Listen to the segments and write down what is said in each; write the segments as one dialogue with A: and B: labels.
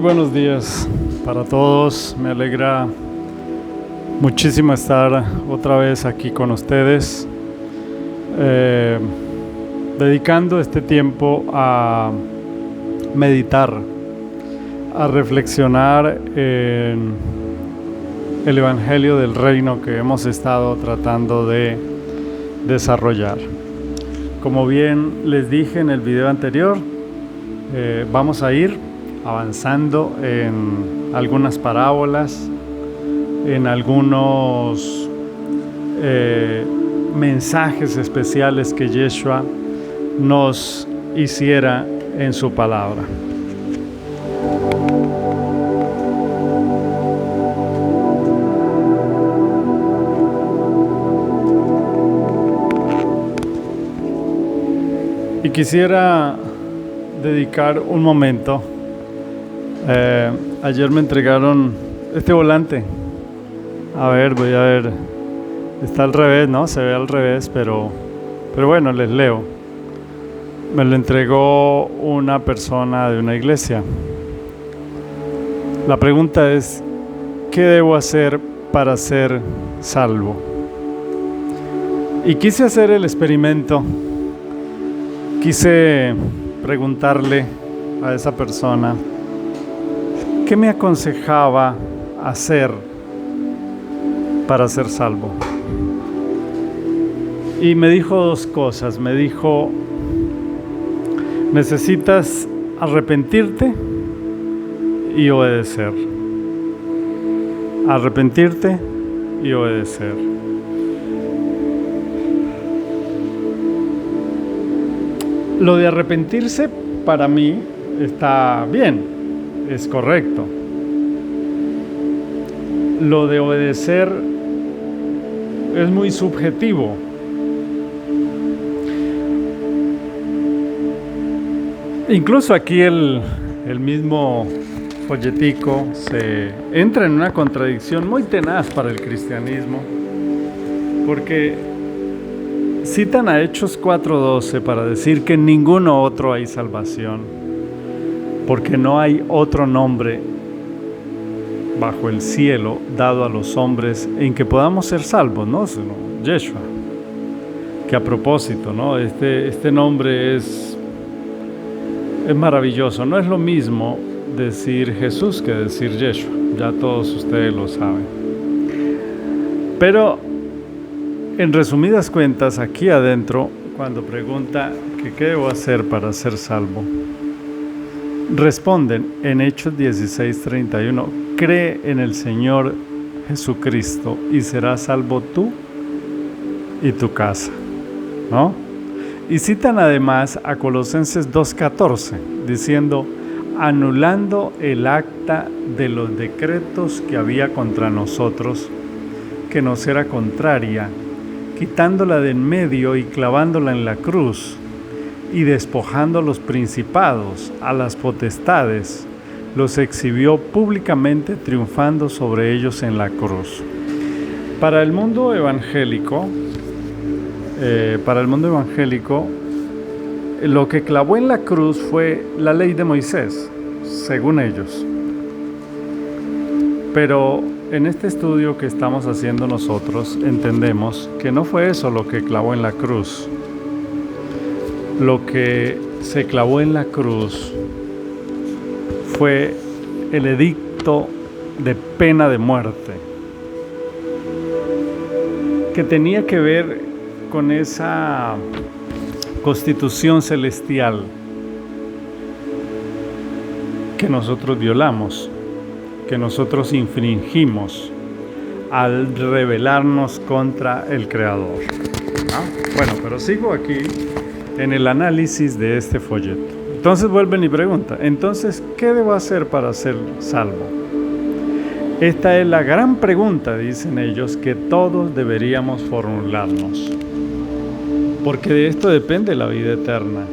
A: Muy buenos días para todos. Me alegra muchísimo estar otra vez aquí con ustedes, dedicando este tiempo a meditar, a reflexionar en el Evangelio del Reino que hemos estado tratando de desarrollar. Como bien les dije en el video anterior, vamos a ir avanzando en algunas parábolas, en algunos mensajes especiales que Yeshua nos hiciera en su palabra. Y quisiera dedicar un momento. Ayer me entregaron este volante. Voy a ver. Está al revés, ¿no? Se ve al revés, pero bueno, les leo. Me lo entregó una persona de una iglesia. La pregunta es: ¿qué debo hacer para ser salvo? Y quise hacer el experimento. Quise preguntarle a esa persona qué me aconsejaba hacer para ser salvo. Y me dijo dos cosas. Me dijo: necesitas arrepentirte y obedecer. Arrepentirte y obedecer. Lo de arrepentirse para mí está bien, es correcto. Lo de obedecer es muy subjetivo. Incluso aquí el mismo folletico se entra en una contradicción muy tenaz para el cristianismo, porque citan a Hechos 4:12 para decir que en ninguno otro hay salvación, porque no hay otro nombre bajo el cielo dado a los hombres en que podamos ser salvos, ¿no? Sino Yeshua. Que a propósito, ¿no? Este nombre es maravilloso. No es lo mismo decir Jesús que decir Yeshua. Ya todos ustedes lo saben. Pero en resumidas cuentas, aquí adentro, cuando pregunta que qué debo hacer para ser salvo, responden en Hechos 16:31: cree en el Señor Jesucristo y serás salvo tú y tu casa, ¿no? Y citan además a Colosenses 2:14, diciendo: anulando el acta de los decretos que había contra nosotros, que nos era contraria, quitándola de en medio y clavándola en la cruz, y despojando a los principados, a las potestades, los exhibió públicamente, triunfando sobre ellos en la cruz. Para el mundo evangélico, lo que clavó en la cruz fue la ley de Moisés, según ellos. Pero en este estudio que estamos haciendo nosotros, entendemos que no fue eso lo que clavó en la cruz. Lo que se clavó en la cruz fue el edicto de pena de muerte, que tenía que ver con esa constitución celestial que nosotros violamos, que nosotros infringimos al rebelarnos contra el Creador. Bueno, pero sigo aquí en el análisis de este folleto. Entonces vuelven y preguntan: entonces, ¿qué debo hacer para ser salvo? Esta es la gran pregunta, dicen ellos, que todos deberíamos formularnos, porque de esto depende la vida eterna.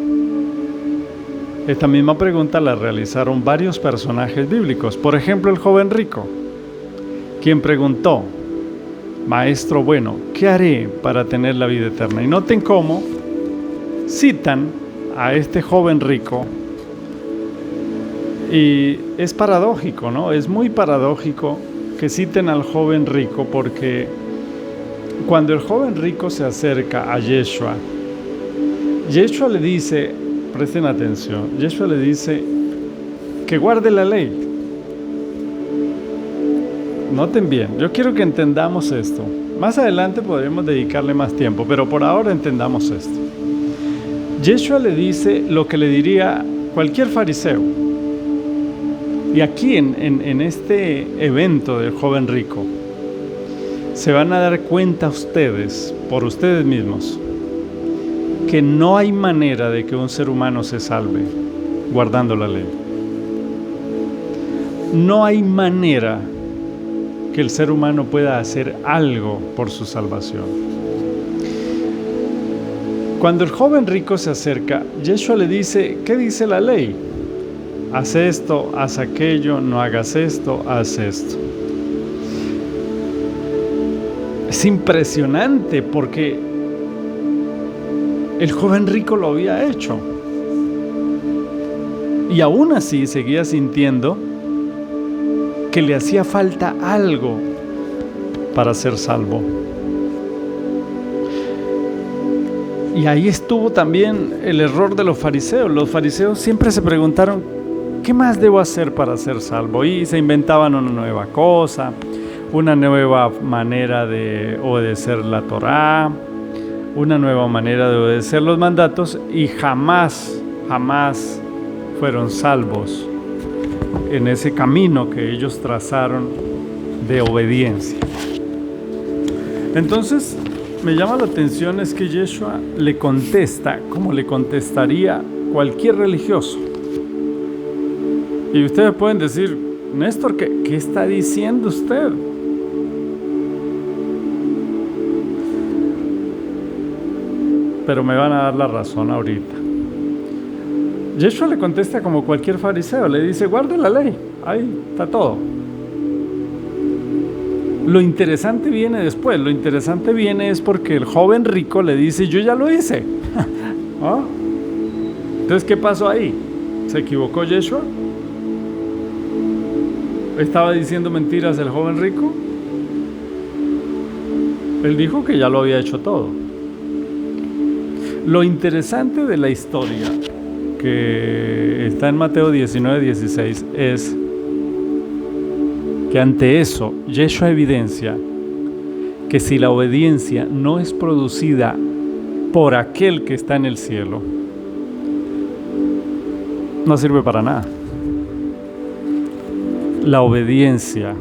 A: Esta misma pregunta la realizaron varios personajes bíblicos. Por ejemplo, el joven rico, quien preguntó: maestro bueno, ¿qué haré para tener la vida eterna? Y noten cómo citan a este joven rico Y es paradójico, ¿no? Es muy paradójico que citen al joven rico, porque cuando el joven rico se acerca a Yeshua, Yeshua le dice, presten atención, Yeshua le dice que guarde la ley. Noten bien, yo quiero que entendamos esto. Más adelante podremos dedicarle más tiempo, pero por ahora entendamos esto. Yeshua le dice lo que le diría cualquier fariseo. Y aquí en este evento del joven rico, se van a dar cuenta ustedes, por ustedes mismos, que no hay manera de que un ser humano se salve guardando la ley. No hay manera que el ser humano pueda hacer algo por su salvación. Cuando el joven rico se acerca, Yeshua le dice, ¿qué dice la ley? Haz esto, haz aquello, no hagas esto, haz esto. Es impresionante porque el joven rico lo había hecho. Y aún así seguía sintiendo que le hacía falta algo para ser salvo. Y ahí estuvo también el error de los fariseos. Los fariseos siempre se preguntaron, ¿qué más debo hacer para ser salvo? Y se inventaban una nueva cosa, una nueva manera de obedecer la Torá, una nueva manera de obedecer los mandatos, y jamás fueron salvos en ese camino que ellos trazaron de obediencia. Entonces, me llama la atención es que Yeshua le contesta como le contestaría cualquier religioso. Y ustedes pueden decir, Néstor, ¿qué está diciendo usted? Pero me van a dar la razón ahorita. Yeshua le contesta como cualquier fariseo, le dice, guarde la ley, ahí está todo. Lo interesante viene después, lo interesante viene es porque el joven rico le dice, yo ya lo hice. ¿Oh? Entonces, ¿qué pasó ahí? ¿Se equivocó Yeshua? ¿Estaba diciendo mentiras el joven rico? Él dijo que ya lo había hecho todo. Lo interesante de la historia que está en Mateo 19:16 es que ante eso Yeshua evidencia que si la obediencia no es producida por aquel que está en el cielo, no sirve para nada. La obediencia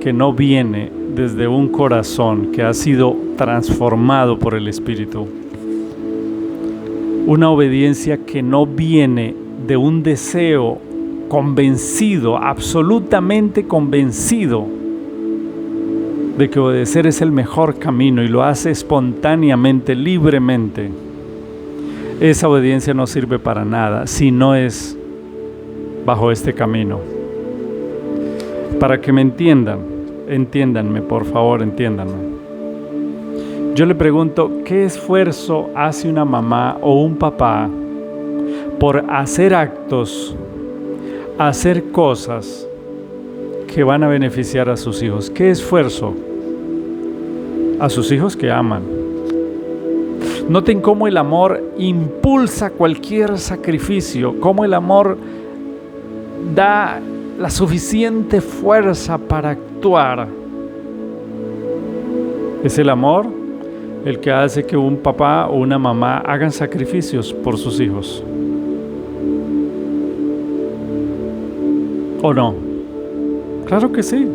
A: que no viene desde un corazón que ha sido transformado por el Espíritu, una obediencia que no viene de un deseo convencido, absolutamente convencido de que obedecer es el mejor camino y lo hace espontáneamente, libremente, esa obediencia no sirve para nada si no es bajo este camino. Para que me entiendan, entiéndanme, por favor, entiéndanme. Yo le pregunto, ¿qué esfuerzo hace una mamá o un papá por hacer actos, hacer cosas que van a beneficiar a sus hijos? ¿Qué esfuerzo? A sus hijos que aman. Noten cómo el amor impulsa cualquier sacrificio, cómo el amor da la suficiente fuerza para actuar. Es el amor el que hace que un papá o una mamá hagan sacrificios por sus hijos. ¿O no? Claro que sí.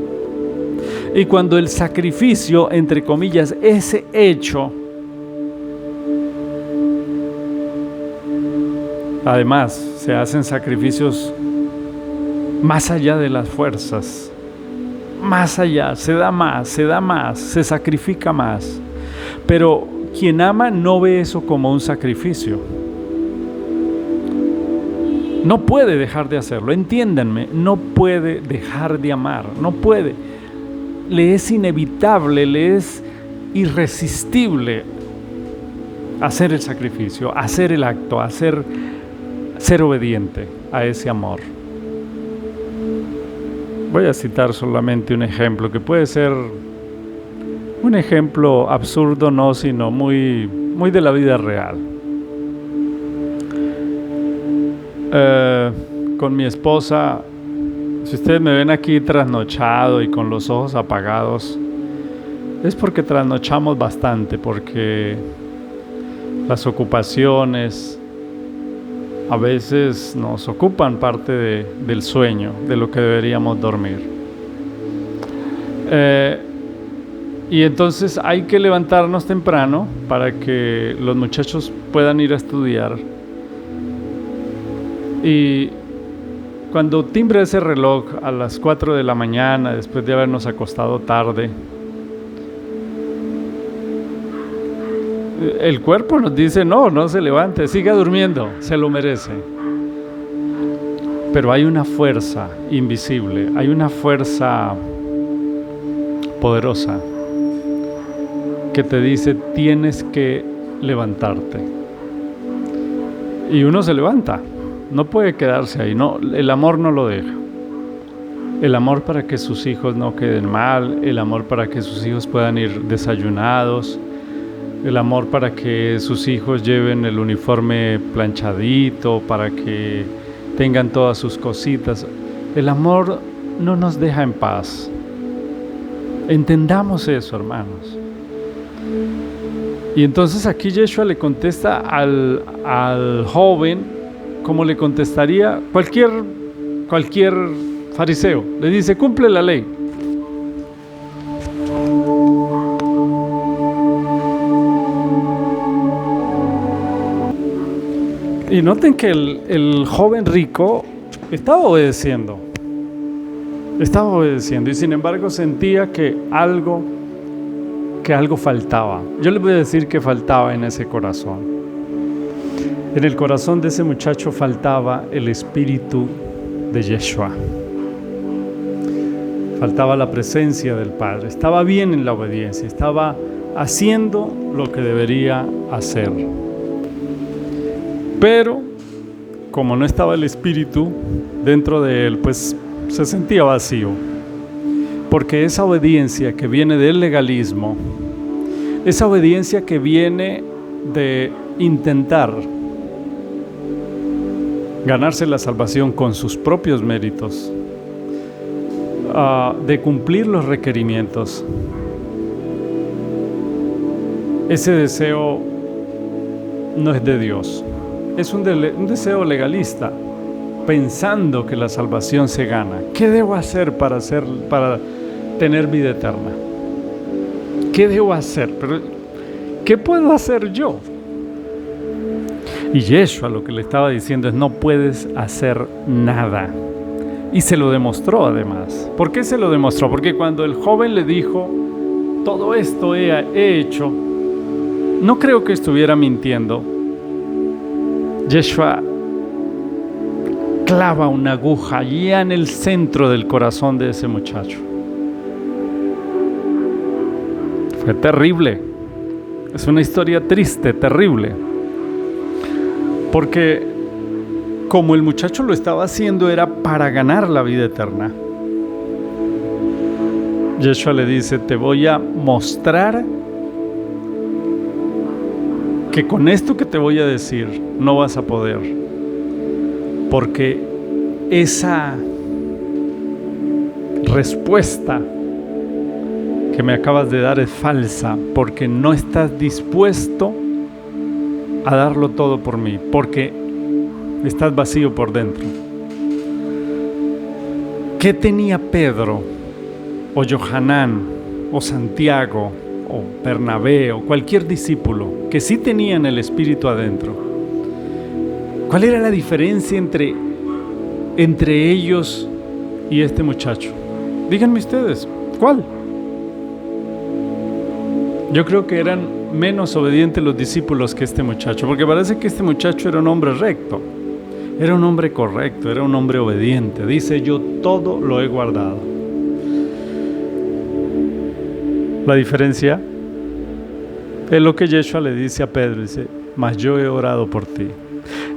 A: Y cuando el sacrificio, entre comillas, ese hecho, además se hacen sacrificios más allá de las fuerzas, más allá, se da más, se sacrifica más. Pero quien ama no ve eso como un sacrificio. No puede dejar de hacerlo, entiéndanme, no puede dejar de amar, no puede. Le es inevitable, le es irresistible hacer el sacrificio, hacer el acto, ser obediente a ese amor. Voy a citar solamente un ejemplo, que puede ser un ejemplo absurdo, no, sino muy, muy de la vida real. Con mi esposa, si ustedes me ven aquí trasnochado y con los ojos apagados, es porque trasnochamos bastante, porque las ocupaciones a veces nos ocupan parte del sueño, de lo que deberíamos dormir. Y entonces hay que levantarnos temprano para que los muchachos puedan ir a estudiar. Y cuando timbra ese reloj a las 4 de la mañana, después de habernos acostado tarde, el cuerpo nos dice, no se levante, siga durmiendo, se lo merece. Pero hay una fuerza invisible, hay una fuerza poderosa que te dice, tienes que levantarte. Y uno se levanta, no puede quedarse ahí, no, el amor no lo deja. El amor para que sus hijos no queden mal, el amor para que sus hijos puedan ir desayunados, el amor para que sus hijos lleven el uniforme planchadito, para que tengan todas sus cositas. El amor no nos deja en paz. Entendamos eso, hermanos. Y entonces aquí Yeshua le contesta al joven como le contestaría cualquier fariseo. Le dice, cumple la ley. Y noten que el joven rico estaba obedeciendo y sin embargo sentía que algo faltaba. Yo les voy a decir que faltaba en ese corazón. En el corazón de ese muchacho faltaba el espíritu de Yeshua. Faltaba la presencia del Padre. Estaba bien en la obediencia, estaba haciendo lo que debería hacer. Pero como no estaba el espíritu dentro de él, pues se sentía vacío. Porque esa obediencia que viene del legalismo, esa obediencia que viene de intentar ganarse la salvación con sus propios méritos, de cumplir los requerimientos, ese deseo no es de Dios. Es un deseo legalista, pensando que la salvación se gana. ¿Qué debo hacer para tener vida eterna? ¿Qué debo hacer? Pero, ¿qué puedo hacer yo? Y Yeshua lo que le estaba diciendo es, no puedes hacer nada. Y se lo demostró además. ¿Por qué se lo demostró? Porque cuando el joven le dijo, todo esto he hecho, no creo que estuviera mintiendo. Yeshua clava una aguja ya en el centro del corazón de ese muchacho. Fue terrible. Es una historia triste, terrible. Porque como el muchacho lo estaba haciendo era para ganar la vida eterna. Yeshua le dice, te voy a mostrar que con esto que te voy a decir no vas a poder, porque esa respuesta que me acabas de dar es falsa, porque no estás dispuesto a darlo todo por mí, porque estás vacío por dentro. ¿Qué tenía Pedro o Yohanan o Santiago o Bernabé o cualquier discípulo que sí tenían el Espíritu adentro? ¿Cuál era la diferencia entre ellos y este muchacho? Díganme ustedes, ¿cuál? Yo creo que eran menos obedientes los discípulos que este muchacho, porque parece que este muchacho era un hombre recto, era un hombre correcto, era un hombre obediente. Dice, yo todo lo he guardado. La diferencia es lo que Yeshua le dice a Pedro, dice, mas yo he orado por ti.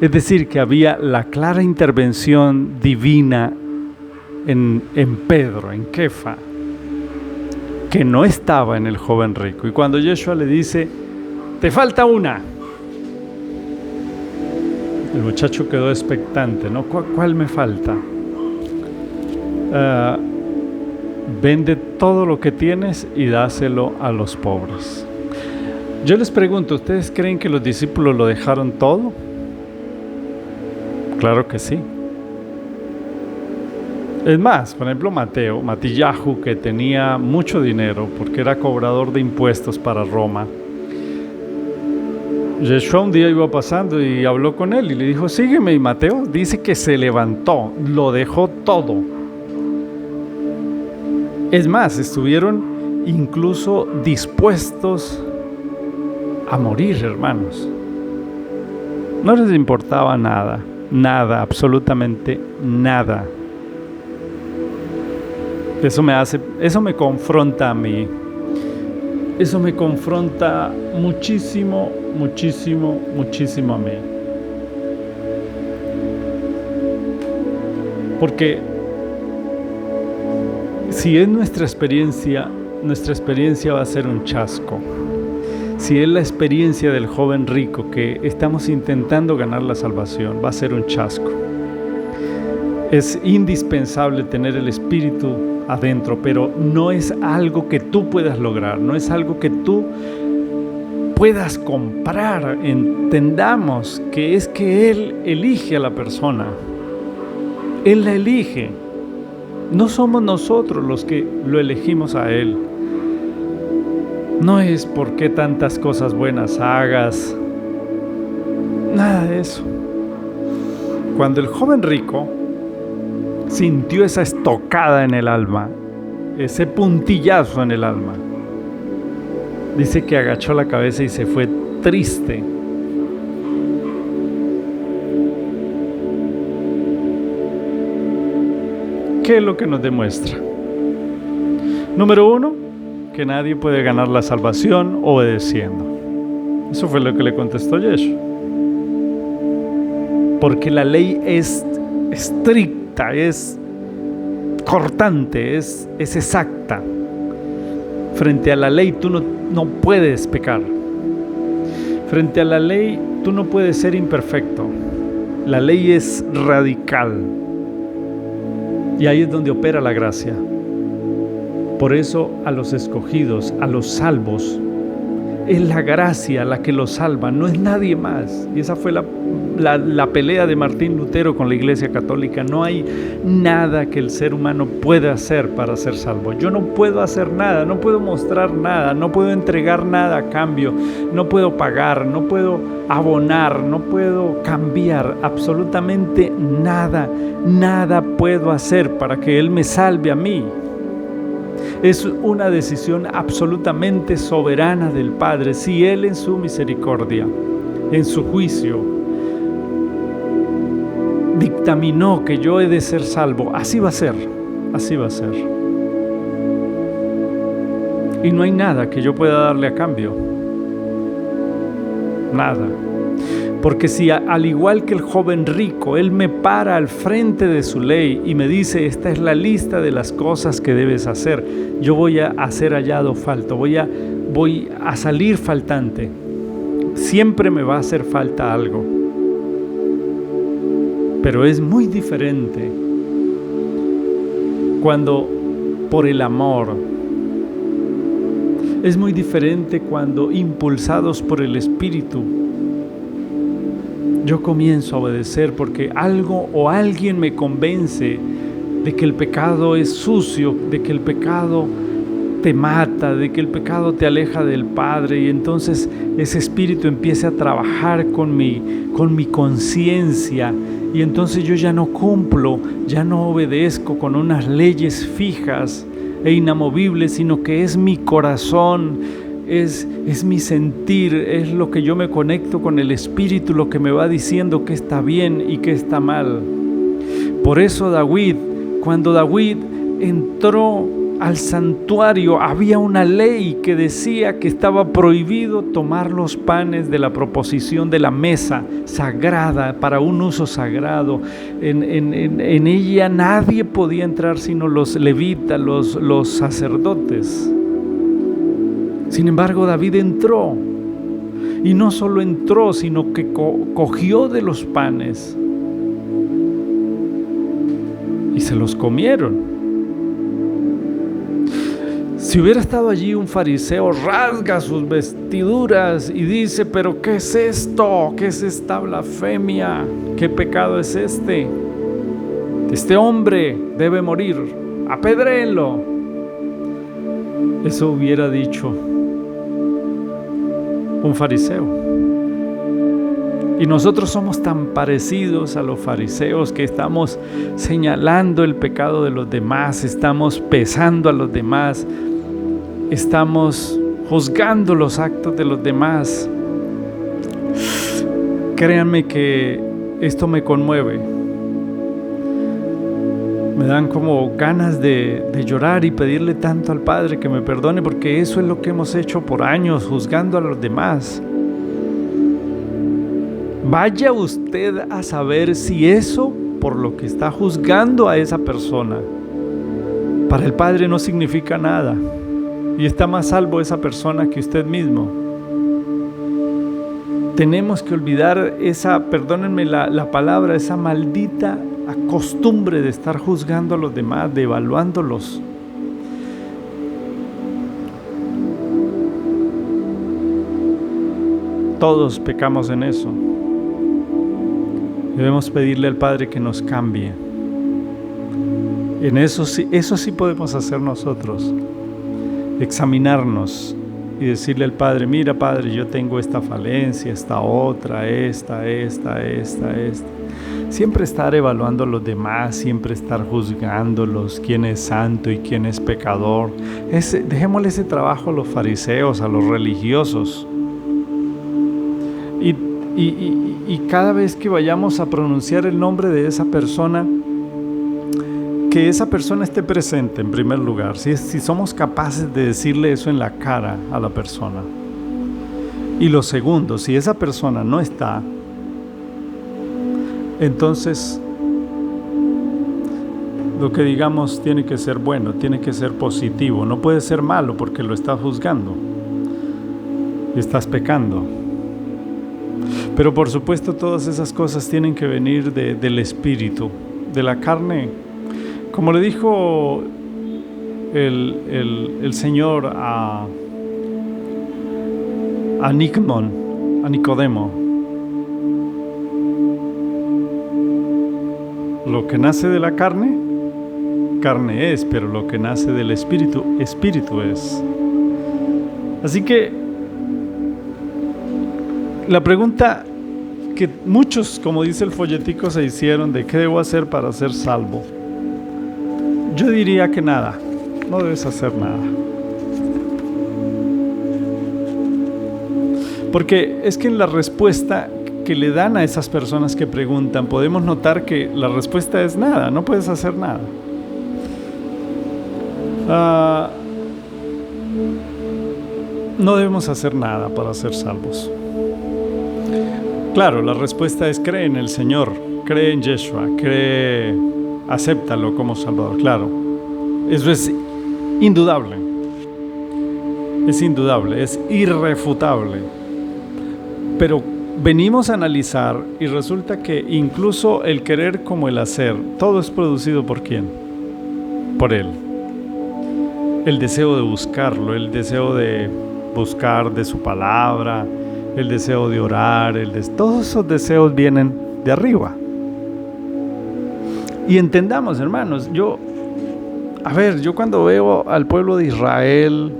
A: Es decir, que había la clara intervención divina en Pedro, en Kefa, que no estaba en el joven rico. Y cuando Yeshua le dice, te falta una, el muchacho quedó expectante, ¿no? ¿Cuál me falta? Vende todo lo que tienes y dáselo a los pobres. Yo les pregunto, ¿ustedes creen que los discípulos lo dejaron todo? Claro que sí. Es más, por ejemplo, Matillahu, que tenía mucho dinero porque era cobrador de impuestos para Roma. Yeshua un día iba pasando y habló con él y le dijo, sígueme. Y Mateo dice que se levantó, lo dejó todo. Es más, estuvieron incluso dispuestos a morir, hermanos. No les importaba nada, nada, absolutamente nada. Eso me confronta a mí. Eso me confronta muchísimo, muchísimo, muchísimo a mí. Porque si es nuestra experiencia va a ser un chasco. Si es la experiencia del joven rico que estamos intentando ganar la salvación, va a ser un chasco. Es indispensable tener el Espíritu adentro, pero no es algo que tú puedas lograr, no es algo que tú puedas comprar. Entendamos que es que Él elige a la persona, Él la elige, no somos nosotros los que lo elegimos a Él. No es por qué tantas cosas buenas hagas, nada de eso. Cuando el joven rico sintió esa estocada en el alma, ese puntillazo en el alma, dice que agachó la cabeza y se fue triste. ¿Qué es lo que nos demuestra? Número 1, que nadie puede ganar la salvación obedeciendo. Eso fue lo que le contestó Yeshua. Porque la ley es estricta, es cortante, es exacta. Frente a la ley tú no puedes pecar. Frente a la ley tú no puedes ser imperfecto. La ley es radical. Y ahí es donde opera la gracia. Por eso a los escogidos, a los salvos, es la gracia la que los salva, no es nadie más. Y esa fue la pelea de Martín Lutero con la Iglesia Católica. No hay nada que el ser humano pueda hacer para ser salvo. Yo no puedo hacer nada, no puedo mostrar nada, no puedo entregar nada a cambio, no puedo pagar, no puedo abonar, no puedo cambiar absolutamente nada. Nada puedo hacer para que Él me salve a mí. Es una decisión absolutamente soberana del Padre. Si Él en su misericordia, en su juicio, dictaminó que yo he de ser salvo, así va a ser, así va a ser. Y no hay nada que yo pueda darle a cambio. Nada. Porque si al igual que el joven rico, Él me para al frente de su ley y me dice, esta es la lista de las cosas que debes hacer, yo voy a ser hallado falto, voy a salir faltante. Siempre me va a hacer falta algo. Pero es muy diferente cuando por el amor. Es muy diferente cuando impulsados por el Espíritu yo comienzo a obedecer porque algo o alguien me convence de que el pecado es sucio, de que el pecado te mata, de que el pecado te aleja del Padre, y entonces ese espíritu empieza a trabajar con mi conciencia, y entonces yo ya no cumplo, ya no obedezco con unas leyes fijas e inamovibles, sino que es mi corazón, es mi sentir, es lo que yo me conecto con el Espíritu, lo que me va diciendo que está bien y que está mal. Por eso cuando David entró al santuario, había una ley que decía que estaba prohibido tomar los panes de la proposición de la mesa sagrada, para un uso sagrado. En ella nadie podía entrar sino los levitas, los sacerdotes. Sin embargo, David entró, y no solo entró, sino que cogió de los panes y se los comieron. Si hubiera estado allí un fariseo, rasga sus vestiduras y dice: ¿pero qué es esto? ¿Qué es esta blasfemia? ¿Qué pecado es este? Este hombre debe morir, apedréenlo. Eso hubiera dicho un fariseo. Y nosotros somos tan parecidos a los fariseos que estamos señalando el pecado de los demás, estamos pesando a los demás, estamos juzgando los actos de los demás. Créanme que esto me conmueve. Me dan como ganas de llorar y pedirle tanto al Padre que me perdone, porque eso es lo que hemos hecho por años, juzgando a los demás. Vaya usted a saber si eso, por lo que está juzgando a esa persona, para el Padre no significa nada, y está más salvo esa persona que usted mismo. Tenemos que olvidar esa, perdónenme la palabra, esa maldita costumbre de estar juzgando a los demás, de evaluándolos. Todos pecamos en eso. Debemos pedirle al Padre que nos cambie. En eso sí podemos hacer nosotros. Examinarnos y decirle al Padre: mira, Padre, yo tengo esta falencia, esta otra, esta. Siempre estar evaluando a los demás, siempre estar juzgándolos, quién es santo y quién es pecador. Dejémosle ese trabajo a los fariseos, a los religiosos. Y cada vez que vayamos a pronunciar el nombre de esa persona, que esa persona esté presente en primer lugar. Si somos capaces de decirle eso en la cara a la persona. Y lo segundo, si esa persona no está, entonces lo que digamos tiene que ser bueno, tiene que ser positivo. No puede ser malo porque lo estás juzgando, estás pecando. Pero por supuesto todas esas cosas tienen que venir del espíritu. De la carne, como le dijo el Señor a Nicodemo: lo que nace de la carne, carne es, pero lo que nace del espíritu, espíritu es. Así que la pregunta que muchos, como dice el folletico, se hicieron de qué debo hacer para ser salvo, yo diría que nada, no debes hacer nada. Porque es que en la respuesta que le dan a esas personas que preguntan, podemos notar que la respuesta es nada, no puedes hacer nada. No debemos hacer nada para ser salvos. Claro, la respuesta es: cree en el Señor, cree en Yeshua, acéptalo como Salvador. Claro, eso es indudable, es irrefutable. Pero venimos a analizar y resulta que incluso el querer como el hacer, todo es producido ¿por quién? Por Él. El deseo de buscarlo, el deseo de buscar de su palabra, el deseo de orar, todos esos deseos vienen de arriba. Y entendamos, hermanos, yo cuando veo al pueblo de Israel,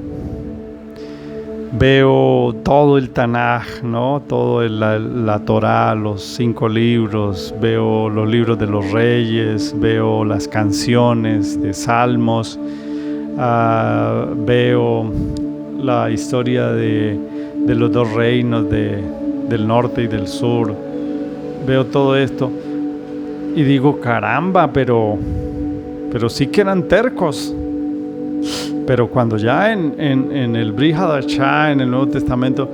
A: veo todo el Tanaj, ¿no? Todo la Torá, los 5 libros, veo los libros de los reyes, veo las canciones de salmos, veo la historia de los 2 reinos del norte y del sur, veo todo esto y digo: caramba, pero sí que eran tercos, Pero cuando ya en el Brit Hadashah, en el Nuevo Testamento,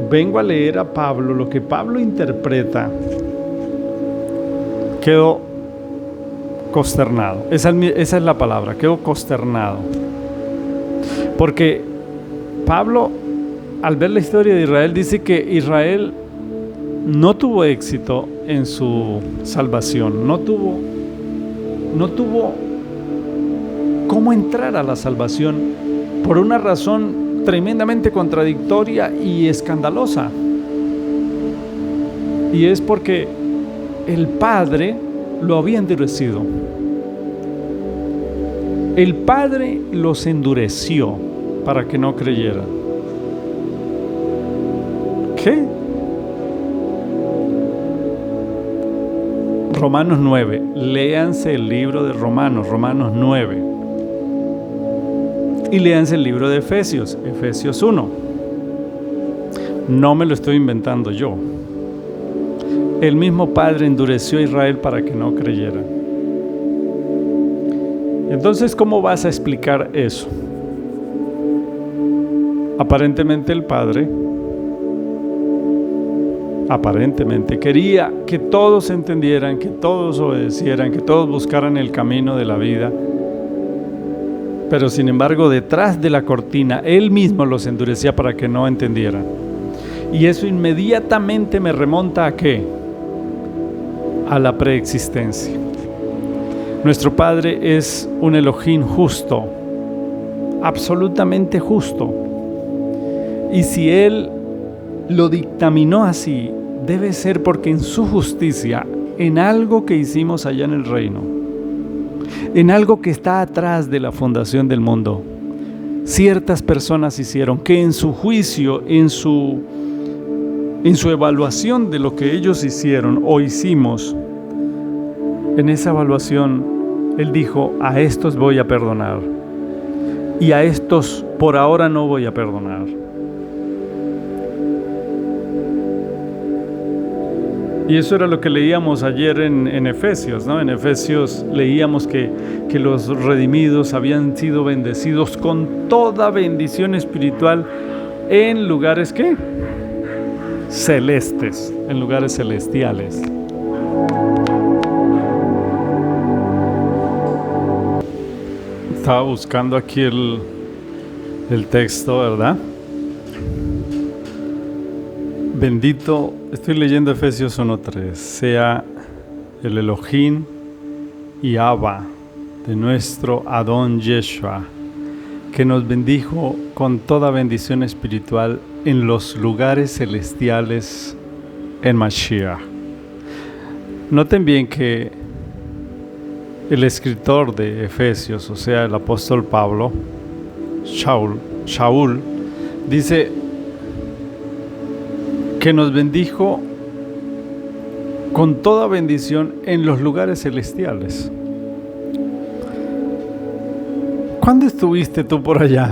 A: vengo a leer a Pablo, lo que Pablo interpreta, quedo consternado. Esa es la palabra, quedo consternado. Porque Pablo, al ver la historia de Israel, dice que Israel no tuvo éxito en su salvación, no tuvo cómo entrar a la salvación por una razón tremendamente contradictoria y escandalosa. Y es porque el Padre lo había endurecido. El Padre los endureció para que no creyeran. ¿Qué? Romanos 9. Léanse el libro de Romanos 9. Y léanse el libro de Efesios 1. No me lo estoy inventando yo. El mismo Padre endureció a Israel para que no creyera. Entonces, ¿cómo vas a explicar eso? Aparentemente el Padre quería que todos entendieran, que todos obedecieran, que todos buscaran el camino de la vida. Pero sin embargo, detrás de la cortina, Él mismo los endurecía para que no entendieran. Y eso inmediatamente me remonta ¿a qué? A la preexistencia. Nuestro Padre es un Elohim justo, absolutamente justo. Y si Él lo dictaminó así, debe ser porque en su justicia, en algo que hicimos allá en el reino, en algo que está atrás de la fundación del mundo, ciertas personas hicieron que en su juicio, en su evaluación de lo que ellos hicieron o hicimos, en esa evaluación Él dijo: a estos voy a perdonar y a estos por ahora no voy a perdonar. Y eso era lo que leíamos ayer en Efesios, ¿no? En Efesios leíamos que los redimidos habían sido bendecidos con toda bendición espiritual en lugares, ¿qué? Celestes, en lugares celestiales. Estaba buscando aquí el texto, ¿verdad? Bendito, estoy leyendo Efesios 1:3, sea el Elohim y Abba de nuestro Adón Yeshua, que nos bendijo con toda bendición espiritual en los lugares celestiales en Mashiach. Noten bien que el escritor de Efesios, o sea, el apóstol Pablo, Shaul, dice que nos bendijo con toda bendición en los lugares celestiales. ¿Cuándo estuviste tú por allá?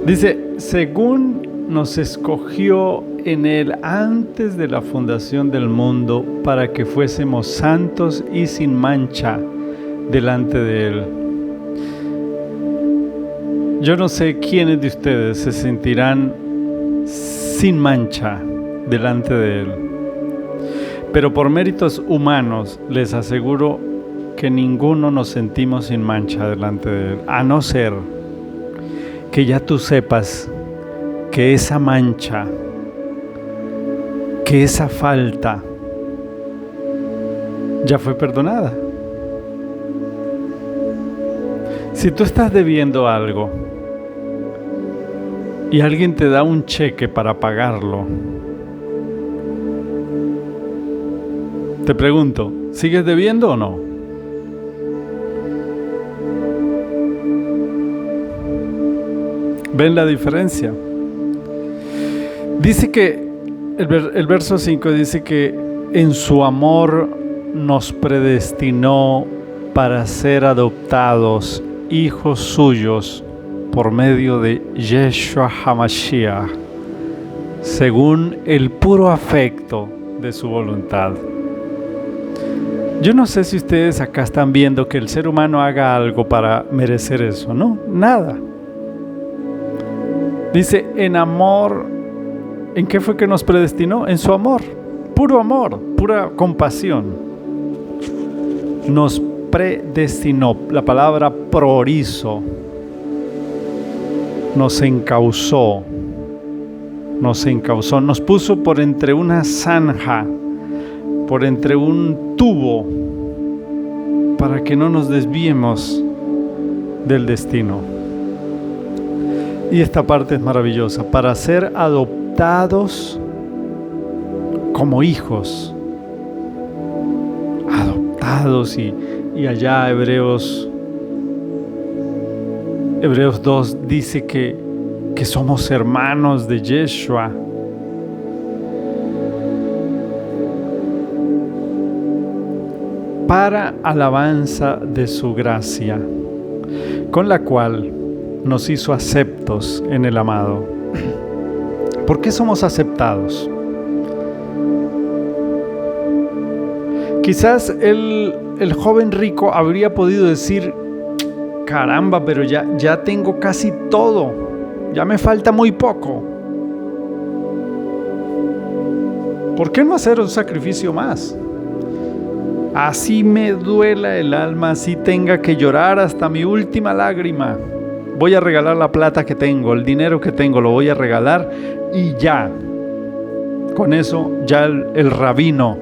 A: Dice, según nos escogió en Él antes de la fundación del mundo para que fuésemos santos y sin mancha delante de Él. Yo no sé quiénes de ustedes se sentirán sin mancha delante de Él, pero por méritos humanos les aseguro que ninguno nos sentimos sin mancha delante de Él, a no ser que ya tú sepas que esa mancha, que esa falta ya fue perdonada. Si tú estás debiendo algo y alguien te da un cheque para pagarlo, te pregunto, ¿sigues debiendo o no? ¿Ven la diferencia? Dice que el verso 5 dice que en su amor nos predestinó para ser adoptados hijos suyos por medio de Yeshua HaMashiach, según el puro afecto de su voluntad. Yo no sé si ustedes acá están viendo que el ser humano haga algo para merecer eso, ¿no? Nada. Dice, en amor, ¿en qué fue que nos predestinó? En su amor, pura compasión. Nos predestinó, la palabra prorizo, nos encauzó, nos puso por entre una zanja, por entre un tubo, para que no nos desviemos del destino. Y esta parte es maravillosa, para ser adoptados como hijos. Adoptados y allá Hebreos 2 dice que somos hermanos de Yeshua. Para alabanza de su gracia, con la cual nos hizo aceptos en el amado. ¿Por qué somos aceptados? Quizás el joven rico habría podido decir, caramba, pero ya tengo casi todo, ya me falta muy poco. ¿Por qué no hacer un sacrificio más? Así me duela el alma, así tenga que llorar hasta mi última lágrima. Voy a regalar la plata que tengo, el dinero que tengo, lo voy a regalar y ya. Con eso ya el rabino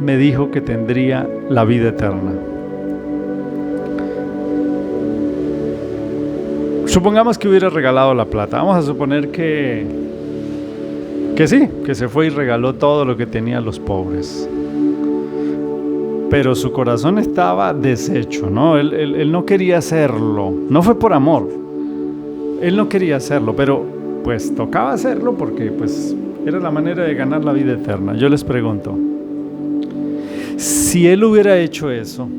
A: me dijo que tendría la vida eterna. Supongamos que hubiera regalado la plata. Vamos a suponer que sí, que se fue y regaló todo lo que tenían los pobres. Pero su corazón estaba deshecho, ¿no? Él no quería hacerlo. No fue por amor. Él no quería hacerlo, pero pues tocaba hacerlo porque pues era la manera de ganar la vida eterna. Yo les pregunto, si él hubiera hecho eso,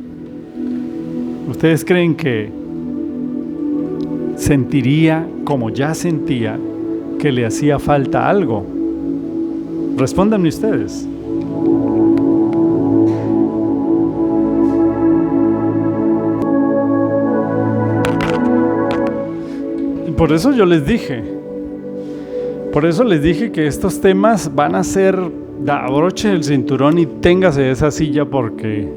A: ¿ustedes creen que sentiría como ya sentía que le hacía falta algo? Respóndanme ustedes. Por eso yo les dije, que estos temas van a ser, abroche el cinturón y téngase esa silla, porque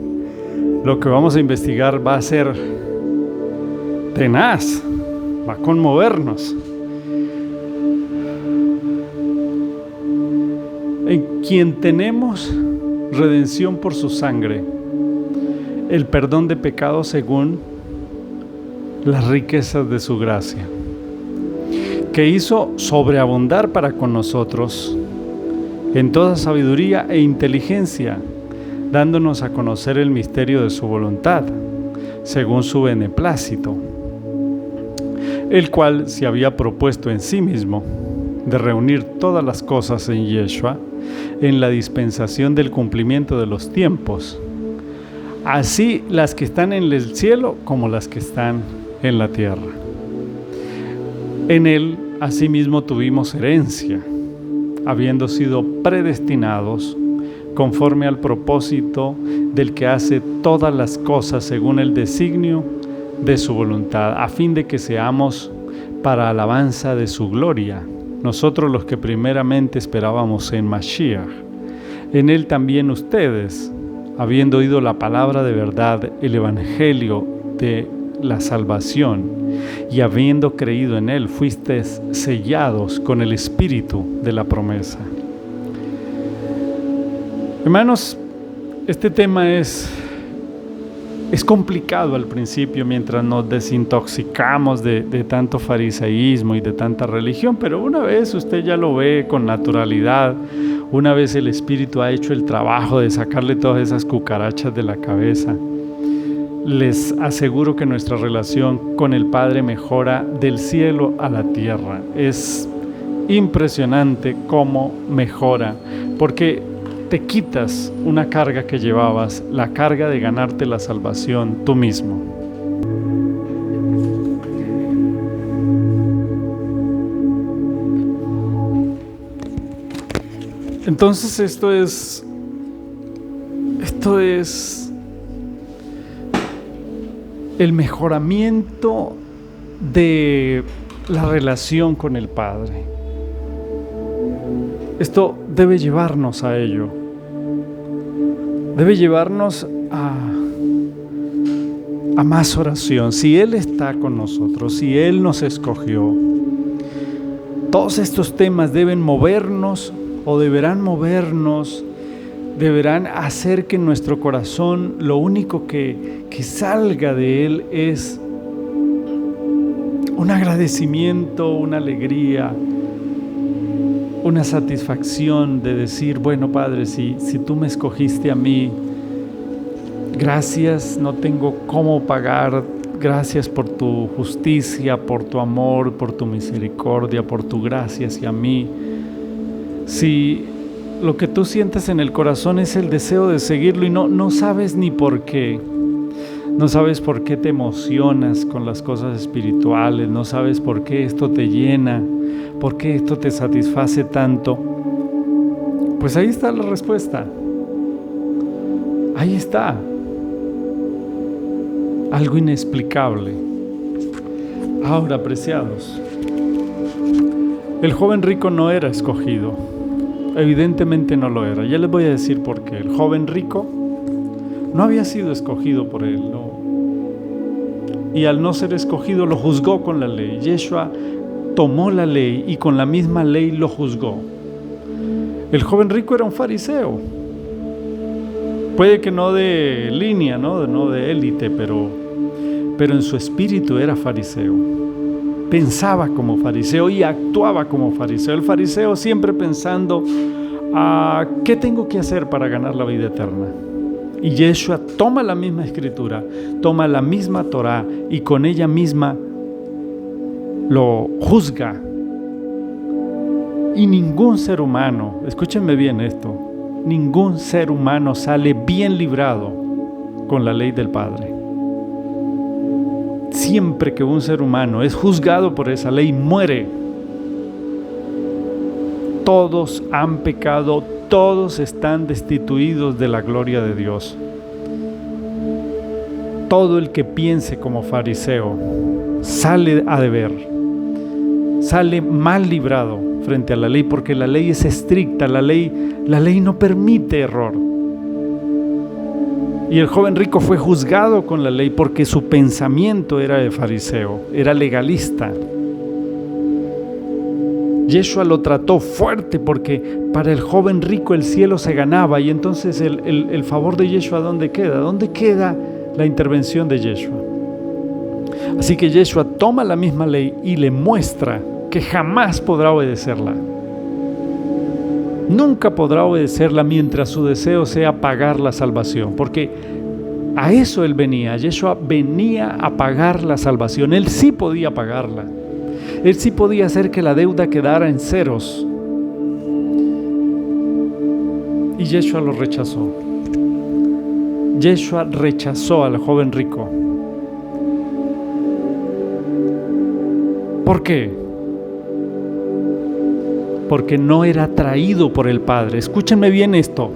A: lo que vamos a investigar va a ser tenaz, va a conmovernos. En quien tenemos redención por su sangre, el perdón de pecados según las riquezas de su gracia, que hizo sobreabundar para con nosotros en toda sabiduría e inteligencia, dándonos a conocer el misterio de su voluntad, según su beneplácito, el cual se había propuesto en sí mismo de reunir todas las cosas en Yeshua, en la dispensación del cumplimiento de los tiempos, así las que están en el cielo como las que están en la tierra. En él asimismo tuvimos herencia, habiendo sido predestinados conforme al propósito del que hace todas las cosas según el designio de su voluntad, a fin de que seamos para alabanza de su gloria, nosotros los que primeramente esperábamos en Mashiach. En él también ustedes, habiendo oído la palabra de verdad, el evangelio de la salvación, y habiendo creído en él, fuisteis sellados con el espíritu de la promesa. Hermanos, este tema es complicado al principio mientras nos desintoxicamos de tanto fariseísmo y de tanta religión, pero una vez usted ya lo ve con naturalidad, una vez el Espíritu ha hecho el trabajo de sacarle todas esas cucarachas de la cabeza, les aseguro que nuestra relación con el Padre mejora del cielo a la tierra. Es impresionante cómo mejora, porque te quitas una carga que llevabas, la carga de ganarte la salvación tú mismo. Entonces esto es el mejoramiento de la relación con el Padre. Esto debe llevarnos a ello. Debe llevarnos a más oración. Si Él está con nosotros, si Él nos escogió, todos estos temas deben movernos o deberán movernos, deberán hacer que en nuestro corazón lo único que salga de Él es un agradecimiento, una alegría, una satisfacción de decir, bueno, Padre, si tú me escogiste a mí, gracias, no tengo cómo pagar, gracias por tu justicia, por tu amor, por tu misericordia, por tu gracia hacia mí. Si lo que tú sientes en el corazón es el deseo de seguirlo y no sabes ni por qué, no sabes por qué te emocionas con las cosas espirituales, no sabes por qué esto te llena, por qué esto te satisface tanto, pues ahí está la respuesta. Ahí está. Algo inexplicable. Ahora, apreciados, el joven rico no era escogido. Evidentemente no lo era. Ya les voy a decir por qué. El joven rico no había sido escogido por él, no. Y al no ser escogido lo juzgó con la ley. Yeshua tomó la ley y con la misma ley lo juzgó. El joven rico era un fariseo. Puede que no de línea, no de élite, pero en su espíritu era fariseo. Pensaba como fariseo y actuaba como fariseo. El fariseo siempre pensando, ¿qué tengo que hacer para ganar la vida eterna? Y Yeshua toma la misma escritura, toma la misma Torá y con ella misma lo juzga. Y ningún ser humano, escúchenme bien esto, ningún ser humano sale bien librado con la ley del Padre. Siempre que un ser humano es juzgado por esa ley, muere. Todos han pecado, todos están destituidos de la gloria de Dios. Todo el que piense como fariseo sale a deber, sale mal librado frente a la ley, porque la ley es estricta, la ley no permite error. Y el joven rico fue juzgado con la ley porque su pensamiento era de fariseo, era legalista. Yeshua lo trató fuerte porque para el joven rico el cielo se ganaba, y entonces el favor de Yeshua, ¿dónde queda? ¿Dónde queda la intervención de Yeshua? Así que Yeshua toma la misma ley y le muestra que jamás podrá obedecerla. Nunca podrá obedecerla mientras su deseo sea pagar la salvación, porque a eso Él venía. Yeshua venía a pagar la salvación. Él sí podía pagarla. Él sí podía hacer que la deuda quedara en ceros. Y Yeshua lo rechazó. Yeshua rechazó al joven rico. ¿Por qué? Porque no era atraído por el Padre. Escúchenme bien esto.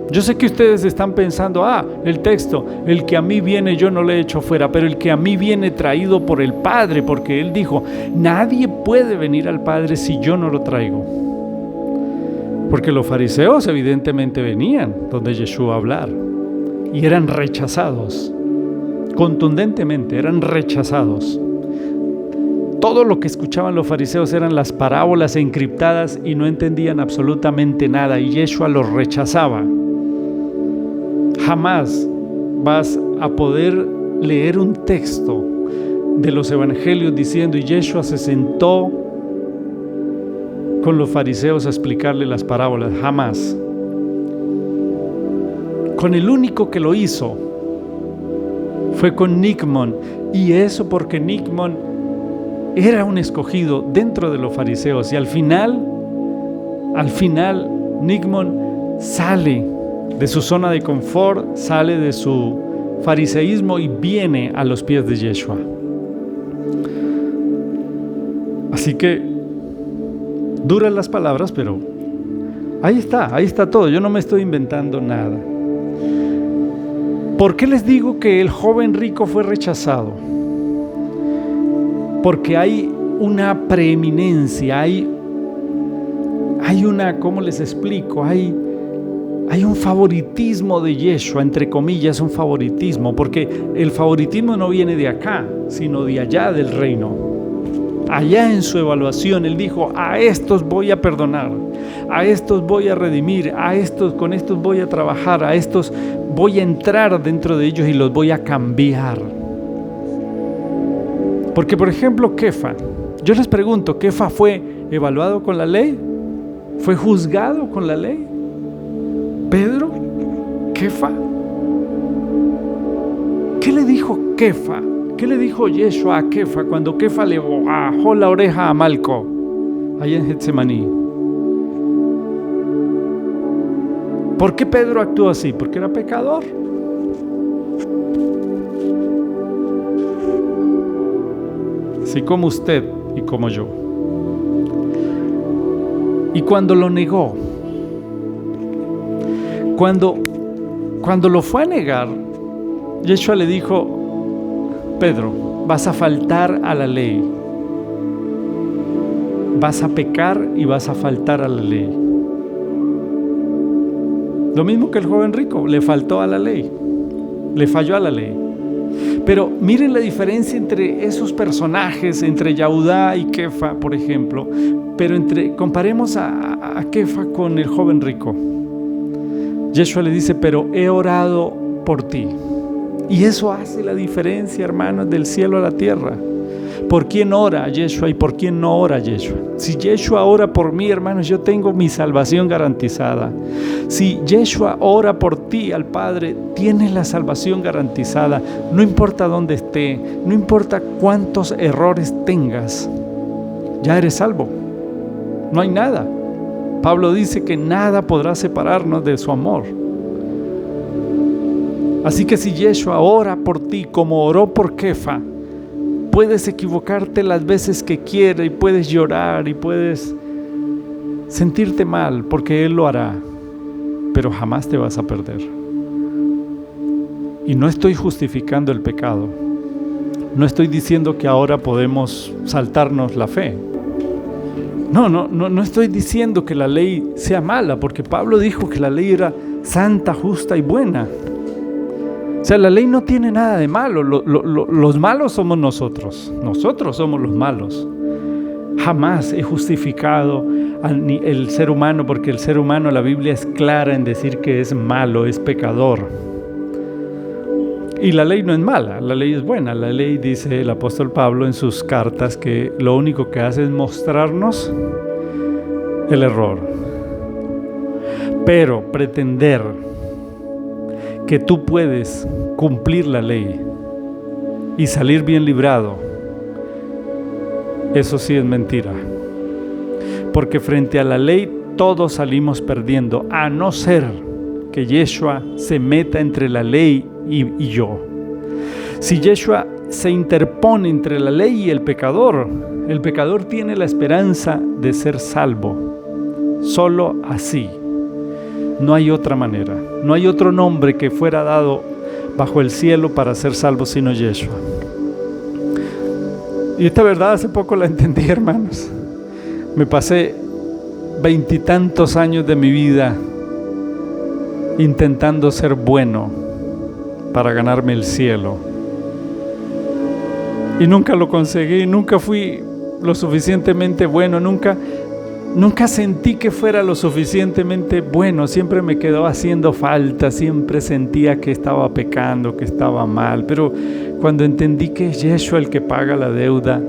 A: Yo sé que ustedes están pensando, el texto, el que a mí viene yo no le echo fuera, pero el que a mí viene traído por el Padre, porque Él dijo, nadie puede venir al Padre si yo no lo traigo. Porque los fariseos evidentemente venían donde Yeshua a hablar y eran rechazados, contundentemente eran rechazados. Todo lo que escuchaban los fariseos eran las parábolas encriptadas y no entendían absolutamente nada, y Yeshua los rechazaba. Jamás vas a poder leer un texto de los evangelios diciendo, y Yeshua se sentó con los fariseos a explicarle las parábolas. Jamás. Con el único que lo hizo fue con Nicmón, y eso porque Nicmón era un escogido dentro de los fariseos, y al final Nicmón sale de su zona de confort, sale de su fariseísmo y viene a los pies de Yeshua. Así que duran las palabras, pero ahí está todo. Yo no me estoy inventando nada. ¿Por qué les digo que el joven rico fue rechazado? Porque hay una preeminencia, hay una, ¿cómo les explico? Hay un favoritismo de Yeshua, entre comillas, un favoritismo, porque el favoritismo no viene de acá, sino de allá del reino. Allá en su evaluación, Él dijo, a estos voy a perdonar, a estos voy a redimir, con estos voy a trabajar, a estos voy a entrar dentro de ellos y los voy a cambiar. Porque, por ejemplo, Kefa, yo les pregunto, ¿Kefa fue evaluado con la ley? ¿Fue juzgado con la ley? ¿Pedro? ¿Kefa? ¿Qué le dijo Kefa? ¿Qué le dijo Yeshua a Kefa cuando Kefa le bajó la oreja a Malco allá en Getsemaní? ¿Por qué Pedro actuó así? Porque era pecador. Así como usted y como yo. Y cuando lo negó, cuando lo fue a negar, Yeshua le dijo, Pedro, vas a faltar a la ley, vas a pecar y vas a faltar a la ley. Lo mismo que el joven rico, le faltó a la ley, le falló a la ley. Pero miren la diferencia entre esos personajes, entre Yahudá y Kefa, por ejemplo, pero comparemos a Kefa con el joven rico. Yeshua le dice, pero he orado por ti. Y eso hace la diferencia, hermanos, del cielo a la tierra. ¿Por quién ora Yeshua y por quién no ora Yeshua? Si Yeshua ora por mí, hermanos, yo tengo mi salvación garantizada. Si Yeshua ora por ti al Padre, tienes la salvación garantizada. No importa dónde esté, no importa cuántos errores tengas, ya eres salvo. No hay nada. Pablo dice que nada podrá separarnos de su amor. Así que si Yeshua ora por ti como oró por Kefa, puedes equivocarte las veces que quieras y puedes llorar y puedes sentirte mal porque Él lo hará, pero jamás te vas a perder. Y no estoy justificando el pecado. No estoy diciendo que ahora podemos saltarnos la fe. No estoy diciendo que la ley sea mala, porque Pablo dijo que la ley era santa, justa y buena. O sea, la ley no tiene nada de malo. Los malos somos nosotros. Nosotros somos los malos. Jamás he justificado el ser humano, porque el ser humano, la Biblia es clara en decir que es malo, es pecador. Y la ley no es mala, la ley es buena. La ley, dice el apóstol Pablo en sus cartas, que lo único que hace es mostrarnos el error. Pero pretender que tú puedes cumplir la ley y salir bien librado, eso sí es mentira. Porque frente a la ley todos salimos perdiendo, a no ser que Yeshua se meta entre la ley y yo. Si Yeshua se interpone entre la ley y el pecador tiene la esperanza de ser salvo. Solo así. No hay otra manera. No hay otro nombre que fuera dado bajo el cielo para ser salvo sino Yeshua. Y esta verdad hace poco la entendí, hermanos. Me pasé 20 y tantos años de mi vida intentando ser bueno para ganarme el cielo. Y nunca lo conseguí, nunca fui lo suficientemente bueno, nunca sentí que fuera lo suficientemente bueno, siempre me quedó haciendo falta, siempre sentía que estaba pecando, que estaba mal. Pero cuando entendí que es Yeshua el que paga la deuda,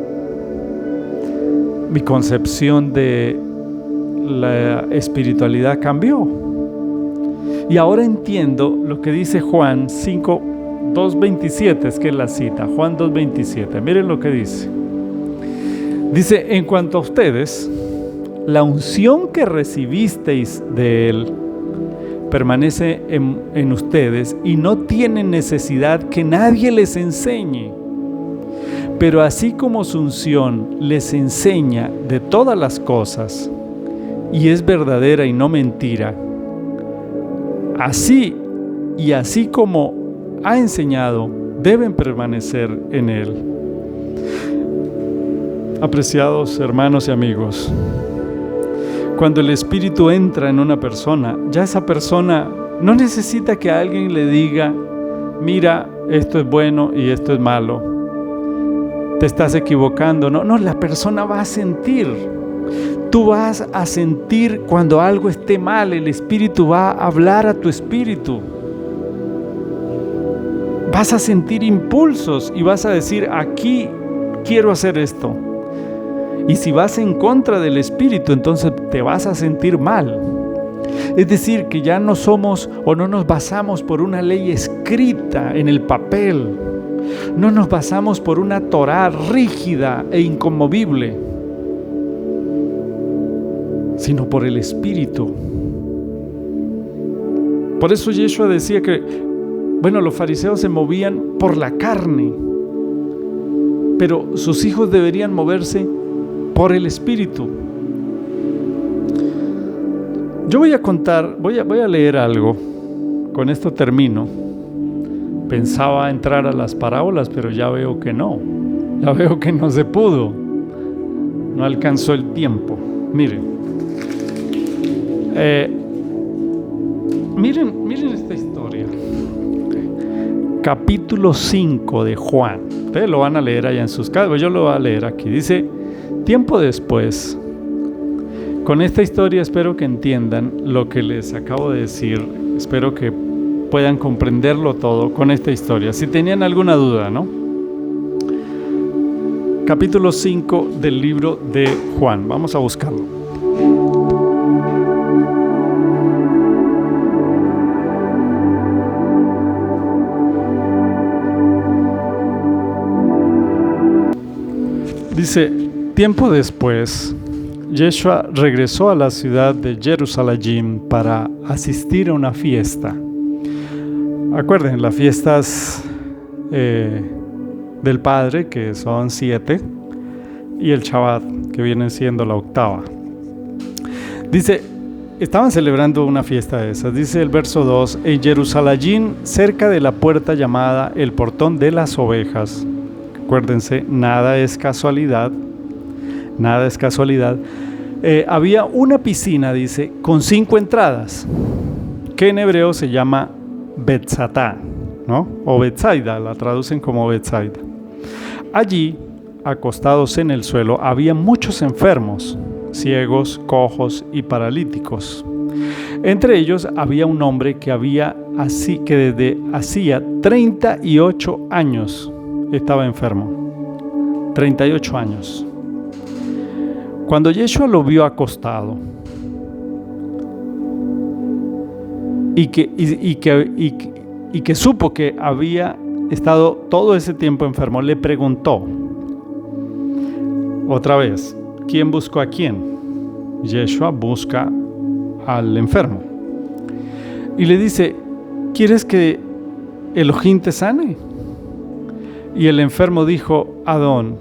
A: mi concepción de la espiritualidad cambió. Y ahora entiendo lo que dice Juan 2:27, es que es la cita, Juan 2:27. Miren lo que dice. Dice, en cuanto a ustedes, la unción que recibisteis de Él permanece en ustedes y no tienen necesidad que nadie les enseñe. Pero así como su unción les enseña de todas las cosas y es verdadera y no mentira, así como ha enseñado deben permanecer en él. Apreciados hermanos y amigos, cuando el Espíritu entra en una persona, ya esa persona no necesita que alguien le diga: mira, esto es bueno y esto es malo, te estás equivocando. No, la persona va a sentir. Tú vas a sentir cuando algo esté mal. El Espíritu va a hablar a tu espíritu. Vas a sentir impulsos y vas a decir: aquí quiero hacer esto. Y si vas en contra del Espíritu, entonces te vas a sentir mal. Es decir, que ya no somos o no nos basamos por una ley escrita en el papel. No nos basamos por una Torá rígida e inconmovible, sino por el Espíritu. Por eso Yeshua decía que, los fariseos se movían por la carne, pero sus hijos deberían moverse por el Espíritu. Yo voy a contar, voy a leer algo. Con esto termino. Pensaba entrar a las parábolas, pero ya veo que no. Ya veo que no se pudo. No alcanzó el tiempo. Miren esta historia. Capítulo 5 de Juan. Ustedes lo van a leer allá en sus casas. Yo lo voy a leer aquí. Dice: tiempo después. Con esta historia espero que entiendan lo que les acabo de decir. Espero que puedan comprenderlo todo con esta historia. Si tenían alguna duda, ¿no? Capítulo 5 del libro de Juan. Vamos a buscarlo. Dice: tiempo después, Yeshua regresó a la ciudad de Jerusalén para asistir a una fiesta. Acuerden, las fiestas del Padre, que son 7, y el Shabbat, que viene siendo la 8ª. Dice, estaban celebrando una fiesta de esas. Dice el verso 2: en Jerusalén, cerca de la puerta llamada el portón de las ovejas. Acuérdense, nada es casualidad. Nada es casualidad. Había una piscina, dice, con 5 entradas, que en hebreo se llama Betzatá, ¿no? O Betsaida, la traducen como Betsaida. Allí, acostados en el suelo, había muchos enfermos, ciegos, cojos y paralíticos. Entre ellos había un hombre que desde hacía 38 años estaba enfermo. 38 años. Cuando Yeshua lo vio acostado y que supo que había estado todo ese tiempo enfermo, le preguntó otra vez: ¿quién buscó a quién? Yeshua busca al enfermo y le dice: ¿quieres que Elohim te sane? Y el enfermo dijo: Adón,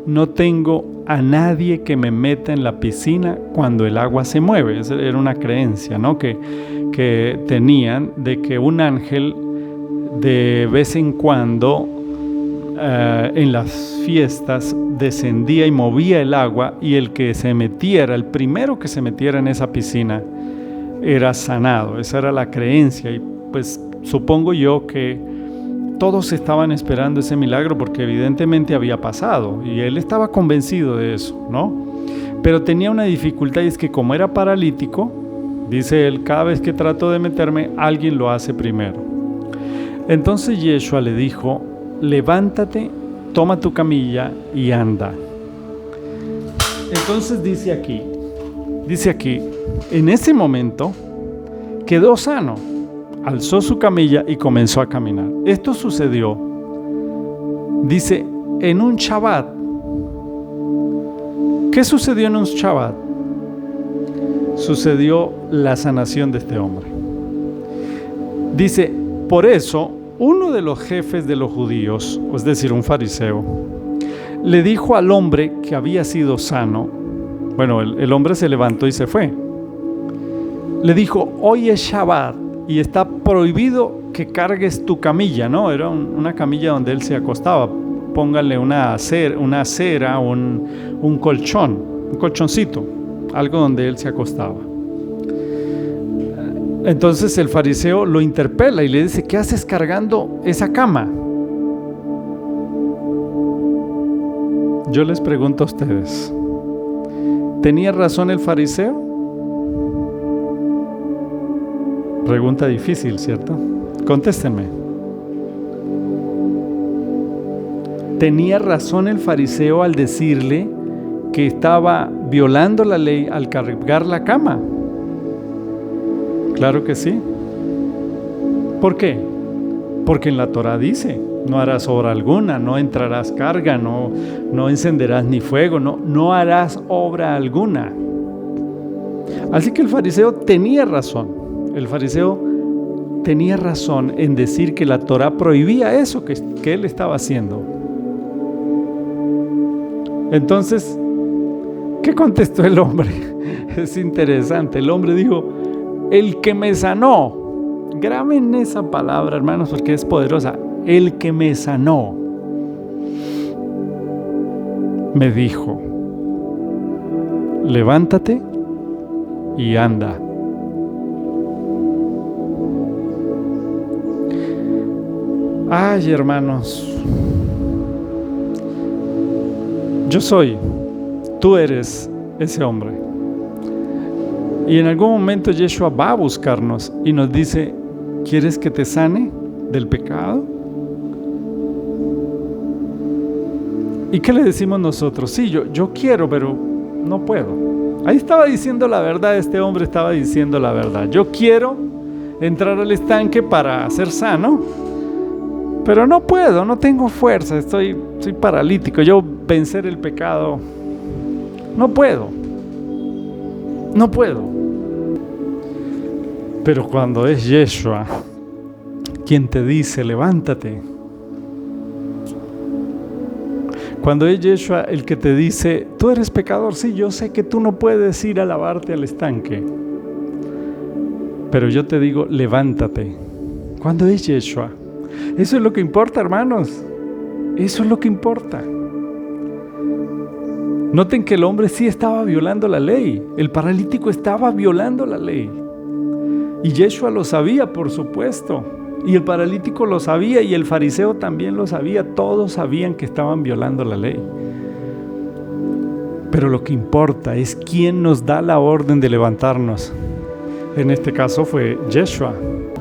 A: no tengo a nadie que me meta en la piscina cuando el agua se mueve. Esa era una creencia, ¿no? que tenían de que un ángel de vez en cuando en las fiestas descendía y movía el agua, y el primero que se metiera en esa piscina era sanado. Esa era la creencia, y pues supongo yo que todos estaban esperando ese milagro porque evidentemente había pasado y él estaba convencido de eso, ¿no? Pero tenía una dificultad, y es que como era paralítico, dice él, cada vez que trato de meterme, alguien lo hace primero. Entonces Yeshua le dijo: levántate, toma tu camilla y anda. Entonces dice aquí, en ese momento quedó sano, alzó su camilla y comenzó a caminar. Esto sucedió, dice, en un Shabbat. ¿Qué sucedió en un Shabbat? Sucedió la sanación de este hombre. Dice, por eso, uno de los jefes de los judíos, es decir, un fariseo, le dijo al hombre que había sido sano. Bueno, el hombre se levantó y se fue. Le dijo: hoy es Shabbat y está prohibido que cargues tu camilla, ¿no? Era una camilla donde él se acostaba. Póngale una acera, un colchón, un colchoncito, algo donde él se acostaba. Entonces el fariseo lo interpela y le dice: ¿qué haces cargando esa cama? Yo les pregunto a ustedes, ¿tenía razón el fariseo? Pregunta difícil, ¿cierto? Contéstenme. ¿Tenía razón el fariseo al decirle que estaba violando la ley al cargar la cama? Claro que sí. ¿Por qué? Porque en la Torá dice: no harás obra alguna, no entrarás carga, no encenderás ni fuego, no harás obra alguna. Así que el fariseo tenía razón. El fariseo tenía razón en decir que la Torá prohibía eso que él estaba haciendo. Entonces, ¿qué contestó el hombre? Es interesante. El hombre dijo: el que me sanó. Graben esa palabra, hermanos, porque es poderosa. El que me sanó me dijo: levántate y anda. Ay, hermanos, tú eres ese hombre. Y en algún momento Yeshua va a buscarnos y nos dice: ¿quieres que te sane del pecado? ¿Y qué le decimos nosotros? Sí, yo quiero, pero no puedo. Ahí estaba diciendo la verdad, este hombre estaba diciendo la verdad. Yo quiero entrar al estanque para ser sano, pero no puedo, no tengo fuerza, soy paralítico. Yo vencer el pecado, no puedo. Pero cuando es Yeshua quien te dice: levántate, cuando es Yeshua el que te dice: tú eres pecador, sí, yo sé que tú no puedes ir a lavarte al estanque, pero yo te digo: levántate. Cuando es Yeshua, eso es lo que importa, hermanos. Eso es lo que importa. Noten que el hombre sí estaba violando la ley. El paralítico estaba violando la ley. Y Yeshua lo sabía, por supuesto. Y el paralítico lo sabía, y el fariseo también lo sabía. Todos sabían que estaban violando la ley. Pero lo que importa es quién nos da la orden de levantarnos. En este caso fue Yeshua.